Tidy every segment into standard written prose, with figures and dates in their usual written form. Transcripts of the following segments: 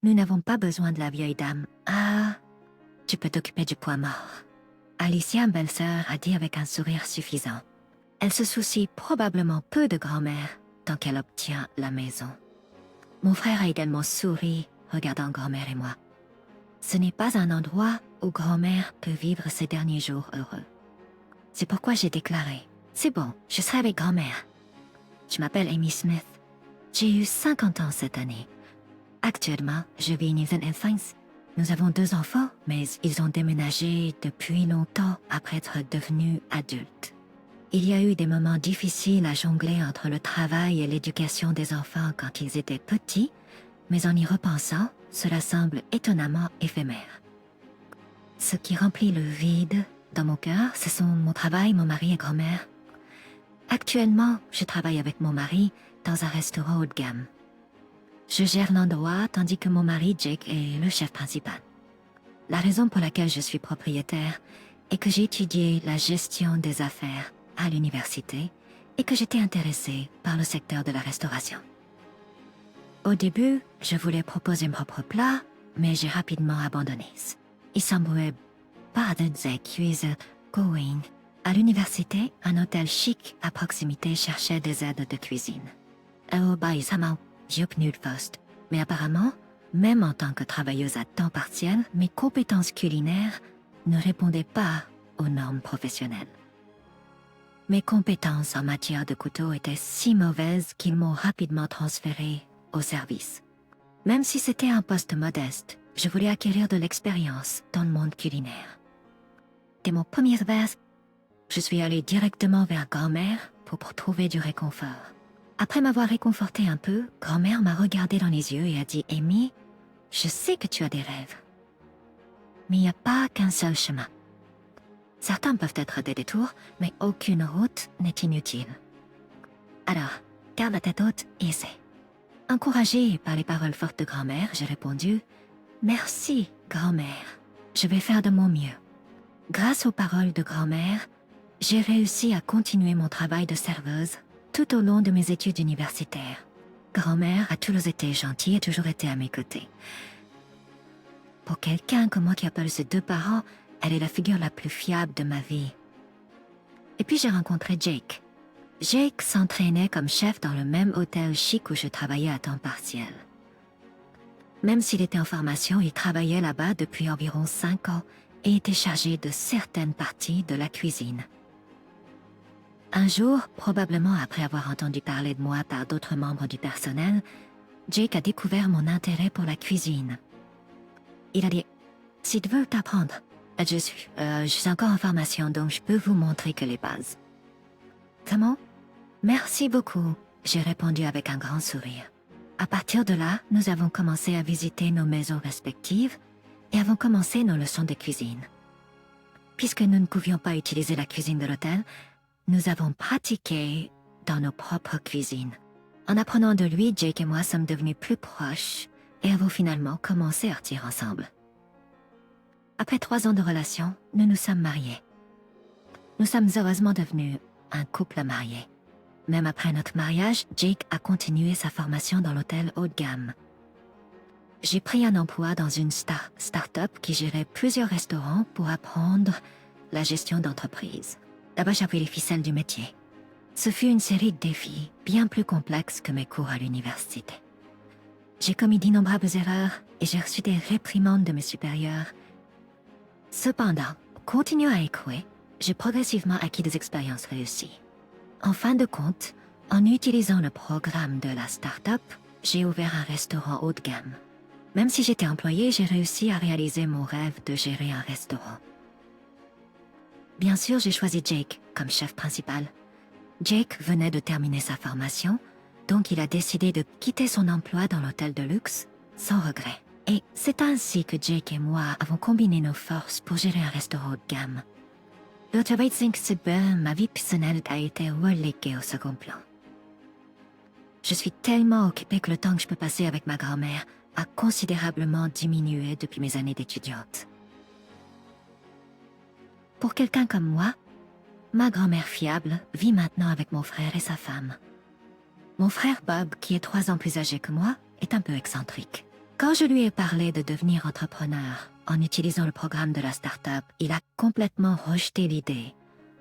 Nous n'avons pas besoin de la vieille dame. Ah, tu peux t'occuper du poids mort. Alicia, belle-sœur, a dit avec un sourire suffisant. Elle se soucie probablement peu de grand-mère tant qu'elle obtient la maison. Mon frère a également souri, regardant grand-mère et moi. Ce n'est pas un endroit où grand-mère peut vivre ses derniers jours heureux. C'est pourquoi j'ai déclaré, c'est bon, je serai avec grand-mère. Je m'appelle Amy Smith. J'ai eu 50 ans cette année. Actuellement, je vis à Newton Hempstead. Nous avons 2 enfants, mais ils ont déménagé depuis longtemps après être devenus adultes. Il y a eu des moments difficiles à jongler entre le travail et l'éducation des enfants quand ils étaient petits, mais en y repensant, cela semble étonnamment éphémère. Ce qui remplit le vide dans mon cœur, ce sont mon travail, mon mari et grand-mère. Actuellement, je travaille avec mon mari dans un restaurant haut de gamme. Je gère l'endroit tandis que mon mari Jake est le chef principal. La raison pour laquelle je suis propriétaire est que j'ai étudié la gestion des affaires à l'université et que j'étais intéressée par le secteur de la restauration. Au début, je voulais proposer mon propre plat, mais j'ai rapidement abandonné. Il semblait pas de cuisine going. À l'université, un hôtel chic à proximité cherchait des aides de cuisine. J'ai obtenu le poste, mais apparemment, même en tant que travailleuse à temps partiel, mes compétences culinaires ne répondaient pas aux normes professionnelles. Mes compétences en matière de couteau étaient si mauvaises qu'ils m'ont rapidement transférée au service. Même si c'était un poste modeste, je voulais acquérir de l'expérience dans le monde culinaire. Dès mon premier verre, je suis allée directement vers grand-mère pour trouver du réconfort. Après m'avoir réconforté un peu, grand-mère m'a regardé dans les yeux et a dit « Amy, je sais que tu as des rêves. Mais il n'y a pas qu'un seul chemin. Certains peuvent être des détours, mais aucune route n'est inutile. Alors, garde la tête haute et essaie. » Encouragée par les paroles fortes de grand-mère, j'ai répondu « Merci, grand-mère. Je vais faire de mon mieux. » Grâce aux paroles de grand-mère, j'ai réussi à continuer mon travail de serveuse tout au long de mes études universitaires. Grand-mère a toujours été gentille et toujours été à mes côtés. Pour quelqu'un comme moi qui a perdu ses 2 parents, elle est la figure la plus fiable de ma vie. Et puis j'ai rencontré Jake. Jake s'entraînait comme chef dans le même hôtel chic où je travaillais à temps partiel. Même s'il était en formation, il travaillait là-bas depuis environ 5 ans et était chargé de certaines parties de la cuisine. Un jour, probablement après avoir entendu parler de moi par d'autres membres du personnel, Jake a découvert mon intérêt pour la cuisine. Il a dit « Si tu veux t'apprendre, je suis encore en formation, donc je peux vous montrer que les bases. » Comment? Merci beaucoup, j'ai répondu avec un grand sourire. À partir de là, nous avons commencé à visiter nos maisons respectives et avons commencé nos leçons de cuisine. Puisque nous ne pouvions pas utiliser la cuisine de l'hôtel, nous avons pratiqué dans nos propres cuisines. En apprenant de lui, Jake et moi sommes devenus plus proches et avons finalement commencé à sortir ensemble. Après 3 ans de relation, nous nous sommes mariés. Nous sommes heureusement devenus un couple marié. Même après notre mariage, Jake a continué sa formation dans l'hôtel haut de gamme. J'ai pris un emploi dans une start-up qui gérait plusieurs restaurants pour apprendre la gestion d'entreprise. Là-bas, j'ai appris les ficelles du métier. Ce fut une série de défis bien plus complexes que mes cours à l'université. J'ai commis d'innombrables erreurs et j'ai reçu des réprimandes de mes supérieurs. Cependant, continuant à échouer, j'ai progressivement acquis des expériences réussies. En fin de compte, en utilisant le programme de la start-up, j'ai ouvert un restaurant haut de gamme. Même si j'étais employée, j'ai réussi à réaliser mon rêve de gérer un restaurant. Bien sûr, j'ai choisi Jake comme chef principal. Jake venait de terminer sa formation, donc il a décidé de quitter son emploi dans l'hôtel de luxe sans regret. Et c'est ainsi que Jake et moi avons combiné nos forces pour gérer un restaurant haut de gamme. Le travail de ma vie personnelle a été reléguée au second plan. Je suis tellement occupée que le temps que je peux passer avec ma grand-mère a considérablement diminué depuis mes années d'étudiante. Pour quelqu'un comme moi, ma grand-mère fiable vit maintenant avec mon frère et sa femme. Mon frère Bob, qui est 3 ans plus âgé que moi, est un peu excentrique. Quand je lui ai parlé de devenir entrepreneur en utilisant le programme de la start-up, il a complètement rejeté l'idée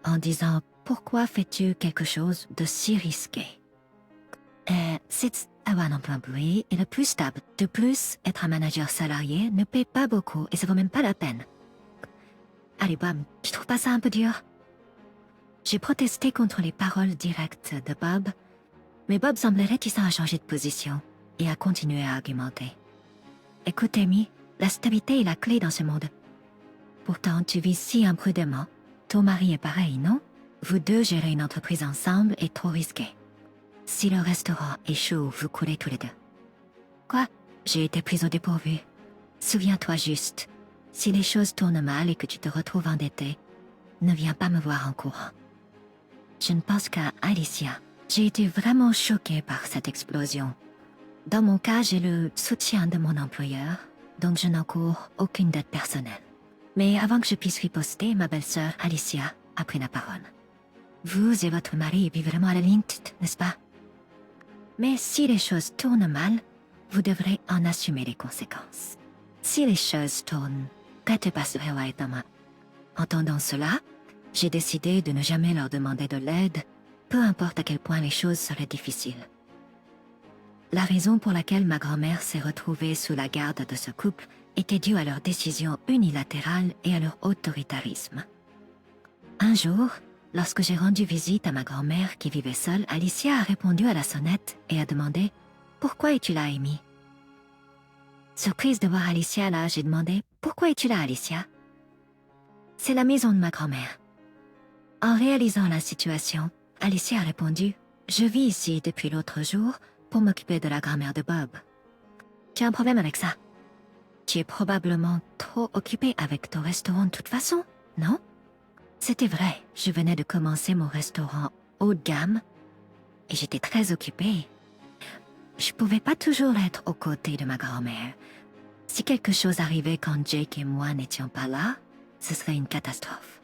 en disant « Pourquoi fais-tu quelque chose de si risqué ?» C'est avoir un emploi oui, et le plus stable. De plus, être un manager salarié ne paie pas beaucoup et ça vaut même pas la peine. Allez Bob, tu trouves pas ça un peu dur? J'ai protesté contre les paroles directes de Bob, mais Bob semblait réticent à changer de position et à continuer à argumenter. Écoute Amy, la stabilité est la clé dans ce monde. Pourtant, tu vis si imprudemment. Ton mari est pareil, non? Vous deux gérez une entreprise ensemble est trop risqué. Si le restaurant échoue, vous coulez tous les deux. Quoi? J'ai été prise au dépourvu. Souviens-toi juste, si les choses tournent mal et que tu te retrouves endetté, ne viens pas me voir en courant. Je ne pense qu'à Alicia. J'ai été vraiment choquée par cette explosion. Dans mon cas, j'ai le soutien de mon employeur, donc je n'encours aucune dette personnelle. Mais avant que je puisse riposter, ma belle-sœur Alicia a pris la parole. Vous et votre mari vivez vraiment à la ligne, n'est-ce pas? Mais si les choses tournent mal, vous devrez en assumer les conséquences. Si les choses tournent, qu'est-ce que Thomas? Entendant cela, j'ai décidé de ne jamais leur demander de l'aide, peu importe à quel point les choses seraient difficiles. La raison pour laquelle ma grand-mère s'est retrouvée sous la garde de ce couple était due à leur décision unilatérale et à leur autoritarisme. Un jour, lorsque j'ai rendu visite à ma grand-mère qui vivait seule, Alicia a répondu à la sonnette et a demandé « Pourquoi es-tu là, Amy ?» Surprise de voir Alicia là, j'ai demandé « Pourquoi es-tu là, Alicia ?» C'est la maison de ma grand-mère. En réalisant la situation, Alicia a répondu « Je vis ici depuis l'autre jour pour m'occuper de la grand-mère de Bob. » Tu as un problème avec ça? Tu es probablement trop occupé avec ton restaurant de toute façon, non? C'était vrai, je venais de commencer mon restaurant haut de gamme et j'étais très occupée. Je pouvais pas toujours être aux côtés de ma grand-mère. Si quelque chose arrivait quand Jake et moi n'étions pas là, ce serait une catastrophe.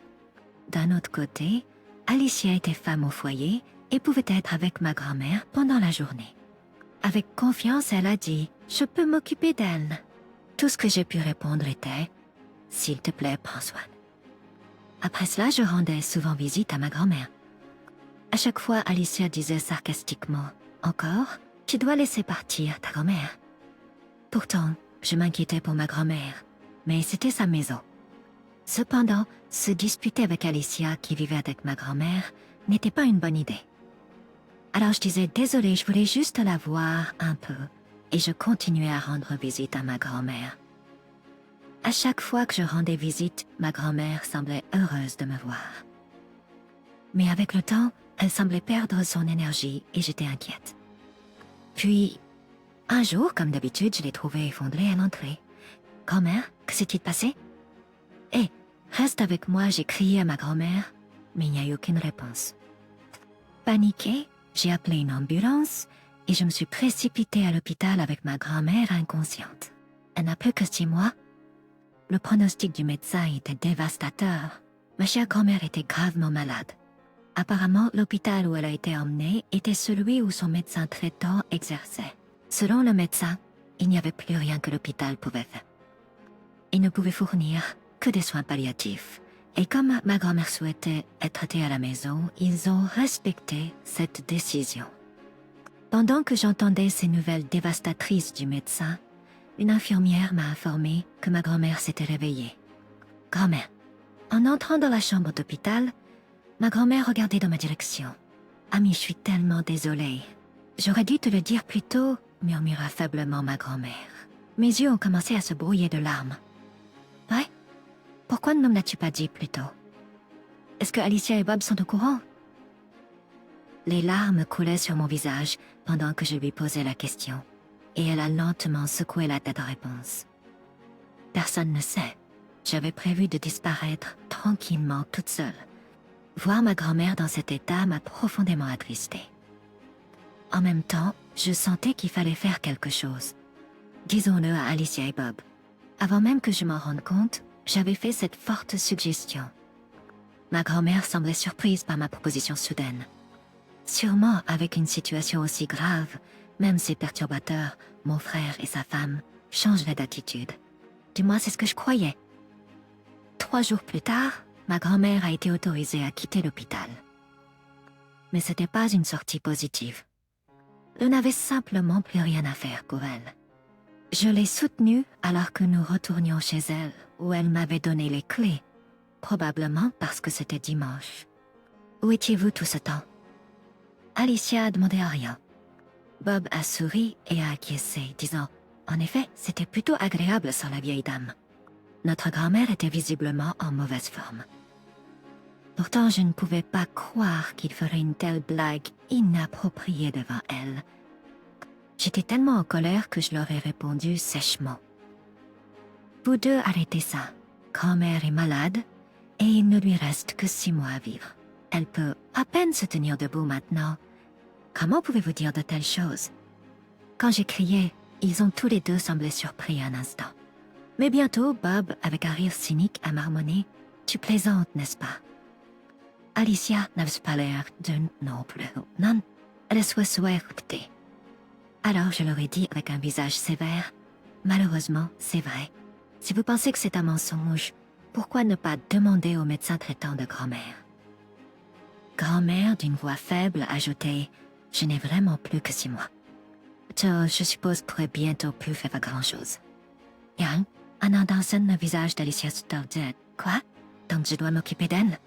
D'un autre côté, Alicia était femme au foyer et pouvait être avec ma grand-mère pendant la journée. Avec confiance, elle a dit « Je peux m'occuper d'elle ». Tout ce que j'ai pu répondre était « S'il te plaît, prends soin ». Après cela, je rendais souvent visite à ma grand-mère. À chaque fois, Alicia disait sarcastiquement « Encore, tu dois laisser partir ta grand-mère ». Pourtant, je m'inquiétais pour ma grand-mère, mais c'était sa maison. Cependant, se disputer avec Alicia qui vivait avec ma grand-mère n'était pas une bonne idée. Alors je disais « Désolée, je voulais juste la voir un peu » et je continuais à rendre visite à ma grand-mère. À chaque fois que je rendais visite, ma grand-mère semblait heureuse de me voir. Mais avec le temps, elle semblait perdre son énergie et j'étais inquiète. Puis, un jour, comme d'habitude, je l'ai trouvée effondrée à l'entrée. « Grand-mère, que s'est-il passé? »« Hé, reste avec moi », j'ai crié à ma grand-mère, mais il n'y a eu aucune réponse. Paniquée, j'ai appelé une ambulance et je me suis précipitée à l'hôpital avec ma grand-mère inconsciente. Elle n'a plus que 6 mois. Le pronostic du médecin était dévastateur. Ma chère grand-mère était gravement malade. Apparemment, l'hôpital où elle a été emmenée était celui où son médecin traitant exerçait. Selon le médecin, il n'y avait plus rien que l'hôpital pouvait faire. Il ne pouvait fournir que des soins palliatifs. Et comme ma grand-mère souhaitait être traitée à la maison, ils ont respecté cette décision. Pendant que j'entendais ces nouvelles dévastatrices du médecin, une infirmière m'a informé que ma grand-mère s'était réveillée. « Grand-mère, en entrant dans la chambre d'hôpital, ma grand-mère regardait dans ma direction. « Ami, je suis tellement désolée. J'aurais dû te le dire plus tôt, » murmura faiblement ma grand-mère. Mes yeux ont commencé à se brouiller de larmes. « Ouais? Pourquoi ne me l'as-tu pas dit plus tôt? Est-ce que Alicia et Bob sont au courant? » Les larmes coulaient sur mon visage pendant que je lui posais la question, et elle a lentement secoué la tête en réponse. Personne ne sait. J'avais prévu de disparaître tranquillement toute seule. Voir ma grand-mère dans cet état m'a profondément attristée. En même temps, je sentais qu'il fallait faire quelque chose. Disons-le à Alicia et Bob. Avant même que je m'en rende compte, j'avais fait cette forte suggestion. Ma grand-mère semblait surprise par ma proposition soudaine. Sûrement, avec une situation aussi grave, même ses perturbateurs, mon frère et sa femme, changerait d'attitude. Du moins, c'est ce que je croyais. 3 jours plus tard, ma grand-mère a été autorisée à quitter l'hôpital. Mais ce n'était pas une sortie positive. Je n'avais simplement plus rien à faire pour elle. Je l'ai soutenue alors que nous retournions chez elle, où elle m'avait donné les clés, probablement parce que c'était dimanche. Où étiez-vous tout ce temps? Alicia a demandé à rien. Bob a souri et a acquiescé, disant « En effet, c'était plutôt agréable sans la vieille dame. » Notre grand-mère était visiblement en mauvaise forme. Pourtant, je ne pouvais pas croire qu'il ferait une telle blague inappropriée devant elle. J'étais tellement en colère que je leur ai répondu sèchement. « Vous deux arrêtez ça. Grand-mère est malade et il ne lui reste que 6 mois à vivre. Elle peut à peine se tenir debout maintenant. Comment pouvez-vous dire de telles choses? » Quand j'ai crié, ils ont tous les deux semblé surpris un instant. Mais bientôt, Bob, avec un rire cynique, a marmonné « Tu plaisantes, n'est-ce pas? » Alicia n'avait pas l'air de non plus. Non, elle souhaitait écouter. Alors je leur ai dit avec un visage sévère « Malheureusement, c'est vrai. Si vous pensez que c'est un mensonge, pourquoi ne pas demander au médecin traitant de grand-mère ?» Grand-mère, d'une voix faible, ajoutait « Je n'ai vraiment plus que 6 mois. Je suppose pourrait bientôt plus faire grand-chose. » Yang, un indécent le visage d'Alicia se tordait. « Quoi? Donc je dois m'occuper d'elle? »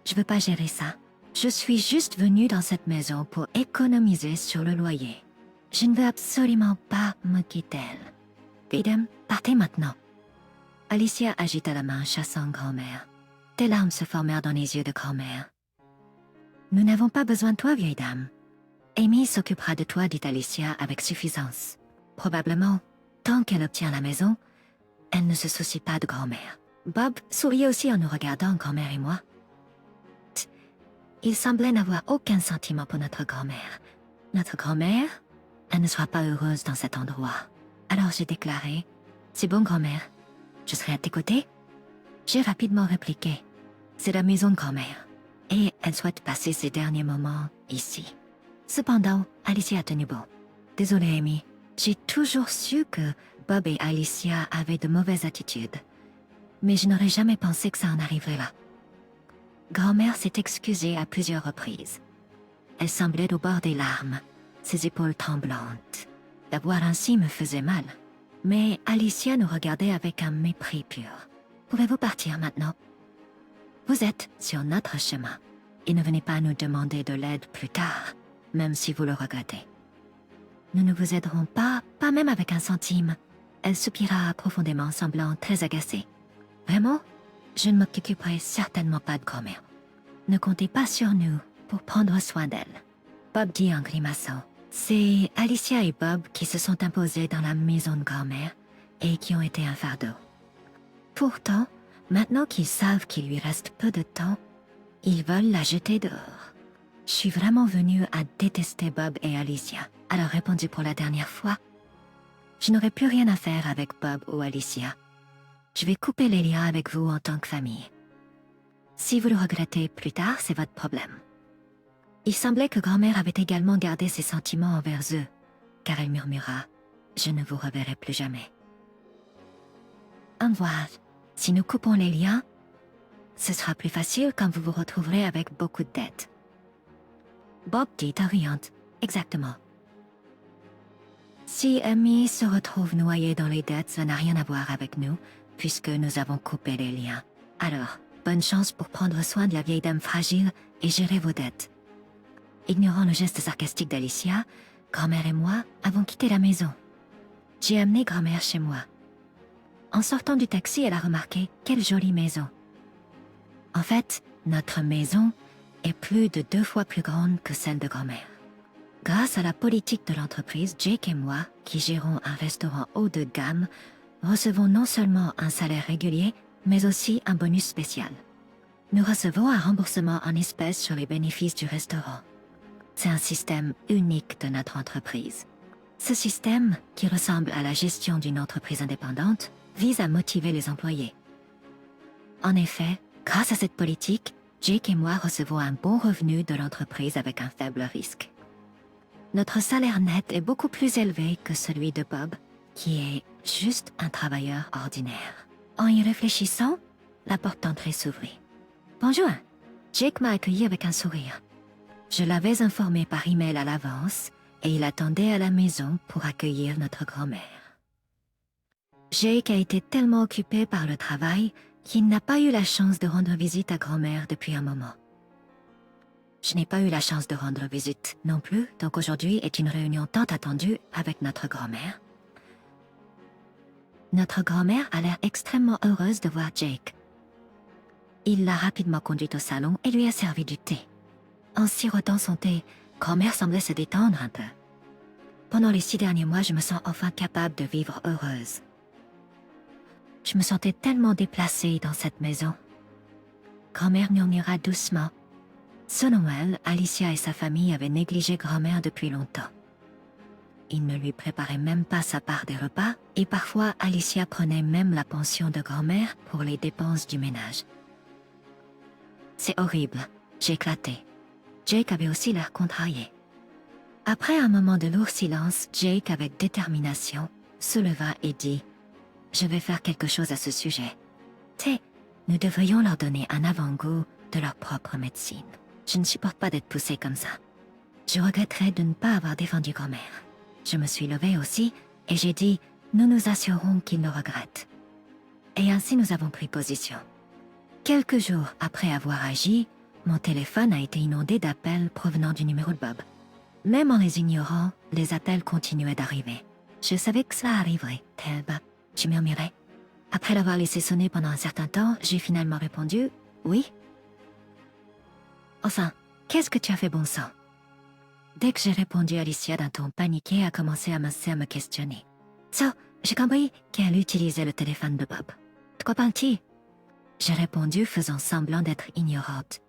Je veux pas gérer ça. Je suis juste venue dans cette maison pour économiser sur le loyer. Je ne veux absolument pas m'occuper d'elle. Idem, partez maintenant. Alicia agita la main, chassant grand-mère. Des larmes se formèrent dans les yeux de grand-mère. Nous n'avons pas besoin de toi, vieille dame. Amy s'occupera de toi, dit Alicia avec suffisance. Probablement, tant qu'elle obtient la maison, elle ne se soucie pas de grand-mère. Bob souriait aussi en nous regardant, grand-mère et moi. Il semblait n'avoir aucun sentiment pour notre grand-mère. Notre grand-mère, elle ne sera pas heureuse dans cet endroit. Alors j'ai déclaré, c'est bon grand-mère, je serai à tes côtés. J'ai rapidement répliqué, c'est la maison de grand-mère, et elle souhaite passer ses derniers moments ici. Cependant, Alicia a tenu bon. Désolée Amy, j'ai toujours su que Bob et Alicia avaient de mauvaises attitudes, mais je n'aurais jamais pensé que ça en arriverait là. Grand-mère s'est excusée à plusieurs reprises. Elle semblait au bord des larmes, ses épaules tremblantes. La voir ainsi me faisait mal. Mais Alicia nous regardait avec un mépris pur. Pouvez-vous partir maintenant? Vous êtes sur notre chemin. Et ne venez pas nous demander de l'aide plus tard, même si vous le regrettez. Nous ne vous aiderons pas, pas même avec un centime. Elle soupira profondément, semblant très agacée. Vraiment? Je ne m'occuperai certainement pas de grand-mère. Ne comptez pas sur nous pour prendre soin d'elle. Bob dit en grimaçant. C'est Alicia et Bob qui se sont imposés dans la maison de grand-mère et qui ont été un fardeau. Pourtant, maintenant qu'ils savent qu'il lui reste peu de temps, ils veulent la jeter dehors. Je suis vraiment venue à détester Bob et Alicia. Alors répondu pour la dernière fois. Je n'aurai plus rien à faire avec Bob ou Alicia. Je vais couper les liens avec vous en tant que famille. Si vous le regrettez plus tard, c'est votre problème. Il semblait que grand-mère avait également gardé ses sentiments envers eux, car elle murmura « Je ne vous reverrai plus jamais. » Au revoir. Si nous coupons les liens, ce sera plus facile quand vous vous retrouverez avec beaucoup de dettes. Bob dit oriente. Exactement. Si Amy se retrouve noyée dans les dettes, ça n'a rien à voir avec nous, puisque nous avons coupé les liens. Alors, bonne chance pour prendre soin de la vieille dame fragile et gérer vos dettes. Ignorant le geste sarcastique d'Alicia, grand-mère et moi avons quitté la maison. J'ai amené grand-mère chez moi. En sortant du taxi, elle a remarqué « Quelle jolie maison !» En fait, notre maison est plus de 2 fois plus grande que celle de grand-mère. Grâce à la politique de l'entreprise, Jake et moi, qui gérons un restaurant haut de gamme, recevons non seulement un salaire régulier, mais aussi un bonus spécial. Nous recevons un remboursement en espèces sur les bénéfices du restaurant. C'est un système unique de notre entreprise. Ce système, qui ressemble à la gestion d'une entreprise indépendante, vise à motiver les employés. En effet, grâce à cette politique, Jake et moi recevons un bon revenu de l'entreprise avec un faible risque. Notre salaire net est beaucoup plus élevé que celui de Bob, qui est juste un travailleur ordinaire. En y réfléchissant, la porte d'entrée s'ouvrit. « Bonjour !» Jake m'a accueilli avec un sourire. Je l'avais informé par email à l'avance et il attendait à la maison pour accueillir notre grand-mère. Jake a été tellement occupé par le travail qu'il n'a pas eu la chance de rendre visite à grand-mère depuis un moment. Je n'ai pas eu la chance de rendre visite non plus, donc aujourd'hui est une réunion tant attendue avec notre grand-mère. Notre grand-mère a l'air extrêmement heureuse de voir Jake. Il l'a rapidement conduite au salon et lui a servi du thé. En sirotant son thé, grand-mère semblait se détendre un peu. Pendant les 6 derniers mois, je me sens enfin capable de vivre heureuse. Je me sentais tellement déplacée dans cette maison. Grand-mère murmura doucement. Selon elle, Alicia et sa famille avaient négligé grand-mère depuis longtemps. Ils ne lui préparaient même pas sa part des repas et parfois Alicia prenait même la pension de grand-mère pour les dépenses du ménage. C'est horrible, j'ai éclaté. Jake avait aussi l'air contrarié. Après un moment de lourd silence, Jake, avec détermination, se leva et dit « Je vais faire quelque chose à ce sujet. Nous devrions leur donner un avant-goût de leur propre médecine. Je ne supporte pas d'être poussée comme ça. Je regretterais de ne pas avoir défendu grand-mère. » Je me suis levée aussi et j'ai dit « Nous nous assurons qu'ils le regrettent. » Et ainsi nous avons pris position. Quelques jours après avoir agi, mon téléphone a été inondé d'appels provenant du numéro de Bob. Même en les ignorant, les appels continuaient d'arriver. Je savais que ça arriverait, tel Bob, je murmurais. Après l'avoir laissé sonner pendant un certain temps, j'ai finalement répondu « Oui ». Enfin, qu'est-ce que tu as fait, bon sang? Dès que j'ai répondu, Alicia d'un ton paniqué a commencé à me questionner. So, j'ai compris qu'elle utilisait le téléphone de Bob. De quoi parle-t-il? J'ai répondu faisant semblant d'être ignorante.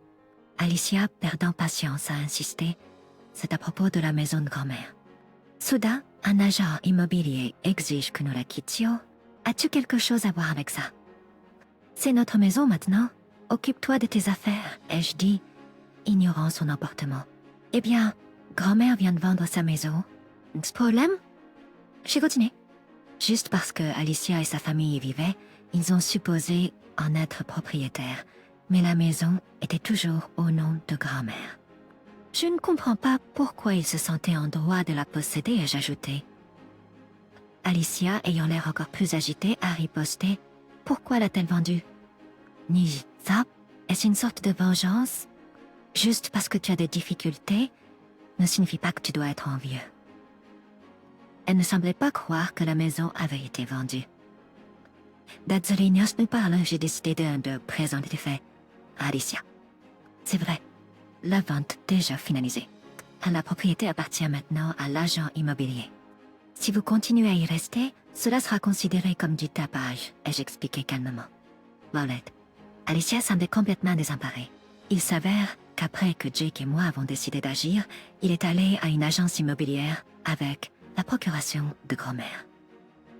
Alicia, perdant patience, a insisté. C'est à propos de la maison de grand-mère. Soudain, un agent immobilier exige que nous la quittions. As-tu quelque chose à voir avec ça? C'est notre maison maintenant. Occupe-toi de tes affaires, ai-je dit, ignorant son emportement. Eh bien, grand-mère vient de vendre sa maison. Ce problème? J'ai continué. Juste parce que Alicia et sa famille y vivaient, ils ont supposé en être propriétaires, mais la maison était toujours au nom de grand-mère. Je ne comprends pas pourquoi ils se sentaient en droit de la posséder, ai-je ajouté. Alicia, ayant l'air encore plus agitée, a riposté. Pourquoi l'a-t-elle vendue? Ni ça, est-ce une sorte de vengeance? Juste parce que tu as des difficultés ne signifie pas que tu dois être envieux. Elle ne semblait pas croire que la maison avait été vendue. D'Azzolinios nous parle, j'ai décidé de présenter les faits à Alicia. C'est vrai, la vente déjà finalisée. La propriété appartient maintenant à l'agent immobilier. Si vous continuez à y rester, cela sera considéré comme du tapage, ai-je expliqué calmement. Violette, Alicia semblait complètement désemparée. Il s'avère qu'après que Jake et moi avons décidé d'agir, il est allé à une agence immobilière avec la procuration de grand-mère.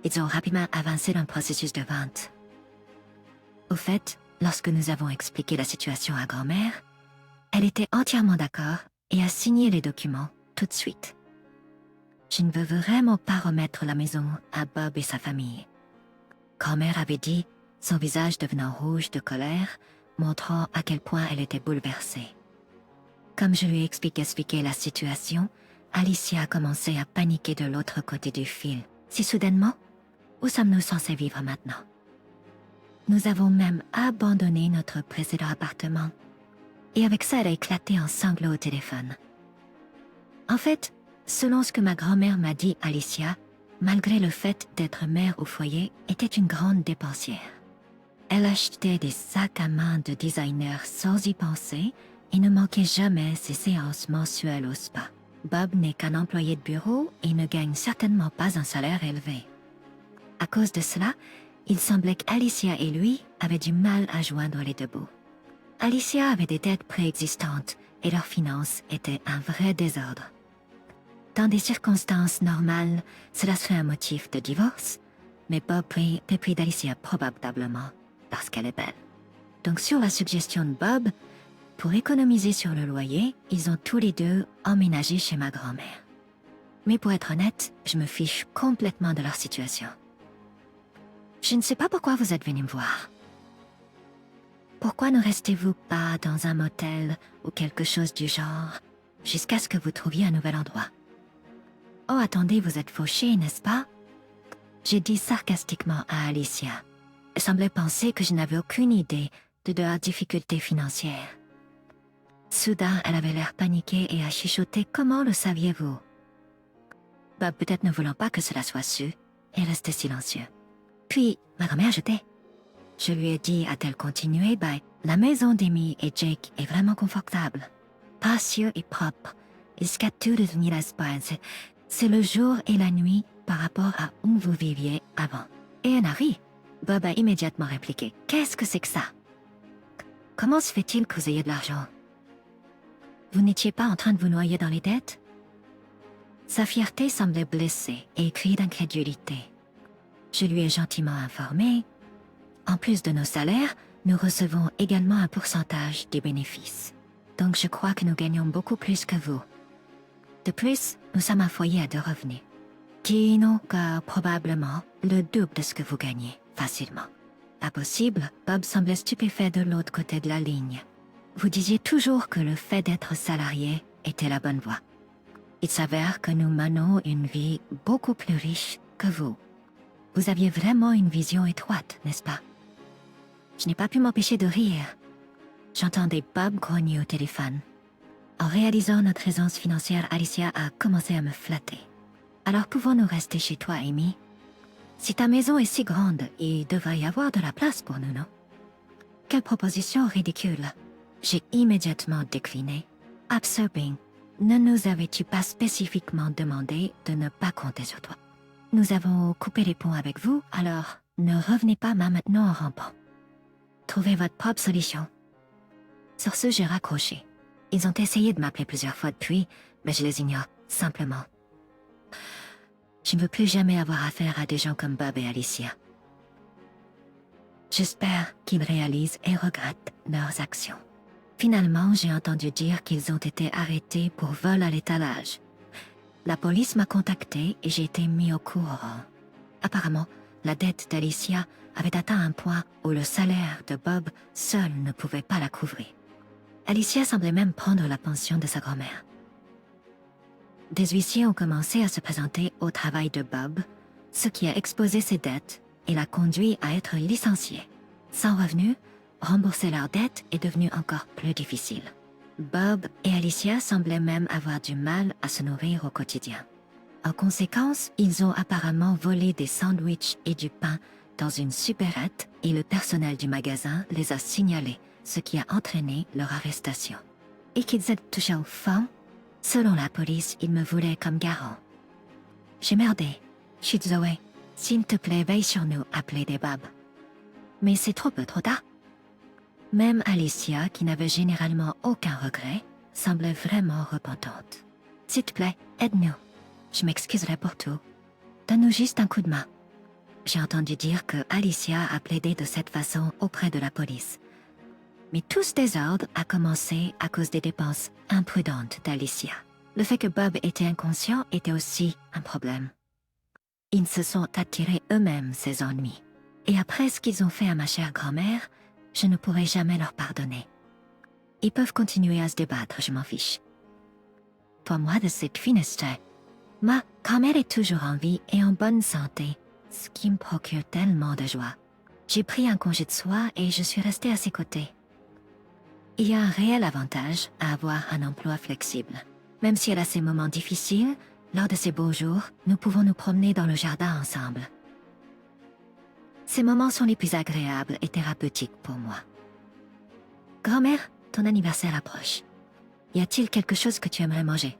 Ils ont rapidement avancé dans le processus de vente. Au fait, lorsque nous avons expliqué la situation à grand-mère, elle était entièrement d'accord et a signé les documents tout de suite. Je ne veux vraiment pas remettre la maison à Bob et sa famille. Grand-mère avait dit, son visage devenant rouge de colère, montrant à quel point elle était bouleversée. Comme je lui ai expliqué la situation, Alicia a commencé à paniquer de l'autre côté du fil. Si soudainement, où sommes-nous censés vivre maintenant? Nous avons même abandonné notre précédent appartement. Et avec ça, elle a éclaté en sanglots au téléphone. En fait, selon ce que ma grand-mère m'a dit, Alicia, malgré le fait d'être mère au foyer, était une grande dépensière. Elle achetait des sacs à main de designer sans y penser et ne manquait jamais ses séances mensuelles au spa. Bob n'est qu'un employé de bureau et ne gagne certainement pas un salaire élevé. À cause de cela, il semblait qu'Alicia et lui avaient du mal à joindre les deux bouts. Alicia avait des dettes préexistantes et leurs finances étaient un vrai désordre. Dans des circonstances normales, cela serait un motif de divorce, mais Bob prit d'Alicia probablement parce qu'elle est belle. Donc sur la suggestion de Bob, pour économiser sur le loyer, ils ont tous les deux emménagé chez ma grand-mère. Mais pour être honnête, je me fiche complètement de leur situation. Je ne sais pas pourquoi vous êtes venu me voir. Pourquoi ne restez-vous pas dans un motel ou quelque chose du genre, jusqu'à ce que vous trouviez un nouvel endroit? Oh, attendez, vous êtes fauché, n'est-ce pas? J'ai dit sarcastiquement à Alicia. Elle semblait penser que je n'avais aucune idée de leurs difficultés financières. Soudain, elle avait l'air paniquée et a chuchoté. Comment le saviez-vous? Bob, peut-être ne voulant pas que cela soit su, est resté silencieux. Puis, ma grand-mère ajoutait. Je lui ai dit, a-t-elle continué, la maison d'Amy et Jake est vraiment confortable, spacieux et propre. Jusqu'à tout devenir l'espace. C'est le jour et la nuit par rapport à où vous viviez avant. Et un ri. Bob a immédiatement répliqué. Qu'est-ce que c'est que ça? Comment se fait-il que vous ayez de l'argent? Vous n'étiez pas en train de vous noyer dans les dettes? Sa fierté semblait blessée et criait d'incrédulité. Je lui ai gentiment informé. En plus de nos salaires, nous recevons également un pourcentage des bénéfices. Donc je crois que nous gagnons beaucoup plus que vous. De plus, nous sommes un foyer à 2 revenus, qui n'ont que probablement le double de ce que vous gagnez, facilement. Impossible, Bob semblait stupéfait de l'autre côté de la ligne. Vous disiez toujours que le fait d'être salarié était la bonne voie. Il s'avère que nous menons une vie beaucoup plus riche que vous. Vous aviez vraiment une vision étroite, n'est-ce pas? Je n'ai pas pu m'empêcher de rire. J'entendais Bob grogner au téléphone. En réalisant notre aisance financière, Alicia a commencé à me flatter. Alors pouvons-nous rester chez toi, Amy? Si ta maison est si grande, il devrait y avoir de la place pour nous, non? Quelle proposition ridicule! J'ai immédiatement décliné. Absorbing, ne nous avais-tu pas spécifiquement demandé de ne pas compter sur toi? Nous avons coupé les ponts avec vous, alors ne revenez pas maintenant en rampant. Trouvez votre propre solution. Sur ce, j'ai raccroché. Ils ont essayé de m'appeler plusieurs fois depuis, mais je les ignore, simplement. Je ne veux plus jamais avoir affaire à des gens comme Bob et Alicia. J'espère qu'ils réalisent et regrettent leurs actions. Finalement, j'ai entendu dire qu'ils ont été arrêtés pour vol à l'étalage. La police m'a contacté et j'ai été mis au courant. Apparemment, la dette d'Alicia avait atteint un point où le salaire de Bob seul ne pouvait pas la couvrir. Alicia semblait même prendre la pension de sa grand-mère. Des huissiers ont commencé à se présenter au travail de Bob, ce qui a exposé ses dettes et l'a conduit à être licencié. Sans revenus, rembourser leurs dettes est devenu encore plus difficile. Bob et Alicia semblaient même avoir du mal à se nourrir au quotidien. En conséquence, ils ont apparemment volé des sandwichs et du pain dans une supérette et le personnel du magasin les a signalés, ce qui a entraîné leur arrestation. Et qu'ils aient touché au fond, selon la police, ils me voulaient comme garant. J'ai merdé. Chut, Zoé, s'il te plaît, veille sur nous, appelez des Bob. Mais c'est trop peu, trop tard. Même Alicia, qui n'avait généralement aucun regret, semblait vraiment repentante. S'il te plaît, aide-nous. Je m'excuserai pour tout. Donne-nous juste un coup de main. J'ai entendu dire que Alicia a plaidé de cette façon auprès de la police. Mais tout ce désordre a commencé à cause des dépenses imprudentes d'Alicia. Le fait que Bob était inconscient était aussi un problème. Ils se sont attirés eux-mêmes ces ennuis. Et après ce qu'ils ont fait à ma chère grand-mère, je ne pourrai jamais leur pardonner. Ils peuvent continuer à se débattre, je m'en fiche. Pour moi, de cette funeste, ma grand-mère est toujours en vie et en bonne santé, ce qui me procure tellement de joie. J'ai pris un congé de soie et je suis restée à ses côtés. Il y a un réel avantage à avoir un emploi flexible. Même si elle a ses moments difficiles, lors de ces beaux jours, nous pouvons nous promener dans le jardin ensemble. Ces moments sont les plus agréables et thérapeutiques pour moi. Grand-mère, ton anniversaire approche. Y a-t-il quelque chose que tu aimerais manger?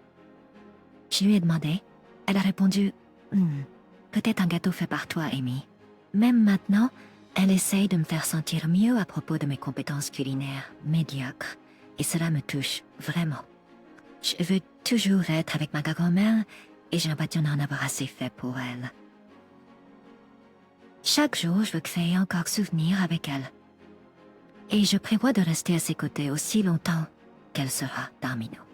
Je lui ai demandé. Elle a répondu, peut-être un gâteau fait par toi, Amy. Même maintenant, elle essaye de me faire sentir mieux à propos de mes compétences culinaires médiocres, et cela me touche vraiment. Je veux toujours être avec ma grand-mère, et j'ai l'impression d'en avoir assez fait pour elle. Chaque jour, je veux créer encore souvenirs avec elle. Et je prévois de rester à ses côtés aussi longtemps qu'elle sera parmi nous.